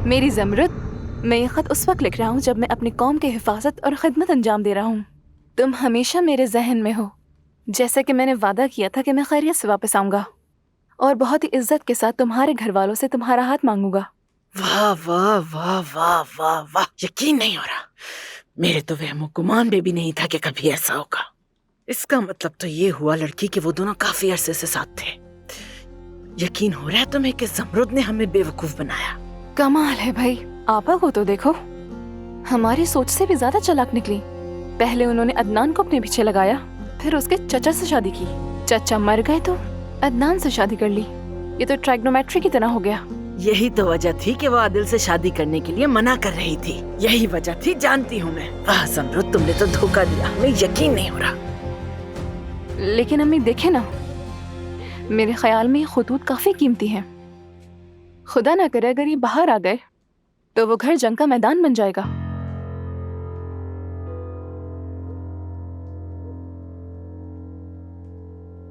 میری زمرد، میں یہ خط اس وقت لکھ رہا ہوں جب میں اپنی قوم کی حفاظت اور خدمت انجام دے رہا ہوں۔ تم ہمیشہ میرے ذہن میں ہو، جیسے کہ میں نے وعدہ کیا تھا کہ میں خیریت سے واپس آؤں گا اور بہت ہی عزت کے ساتھ تمہارے گھر والوں سے تمہارا ہاتھ مانگوں گا۔ واہ واہ واہ واہ واہ واہ، یقین نہیں ہو رہا، میرے تو وہم و گمان میں بھی نہیں تھا کہ کبھی ایسا ہوگا۔ اس کا مطلب تو یہ ہوا لڑکی کہ وہ دونوں کافی عرصے سے ساتھ تھے۔ یقین ہو رہا ہے تمہیں کہ زمرد نے ہمیں بے وقوف بنایا۔ کمال ہے بھائی، آپا کو تو دیکھو، ہماری سوچ سے بھی زیادہ چالاک نکلی۔ پہلے انہوں نے عدنان کو اپنے پیچھے لگایا، پھر اس کے چچا سے شادی کی، چچا مر گئے تو عدنان سے شادی کر لی۔ یہ تو ٹریگنومیٹری کی طرح ہو گیا۔ یہی تو وجہ تھی کہ وہ عادل سے شادی کرنے کے لیے منع کر رہی تھی، یہی وجہ تھی، جانتی ہوں میں۔ واہ زمرد، تم نے تو دھوکہ دیا، ہمیں یقین نہیں ہو رہا۔ لیکن امی دیکھیں نا، میرے خیال میں یہ خطوط کافی قیمتی ہیں۔ خدا نہ کرے اگر یہ باہر آ گئے تو وہ گھر جنگ کا میدان بن جائے گا۔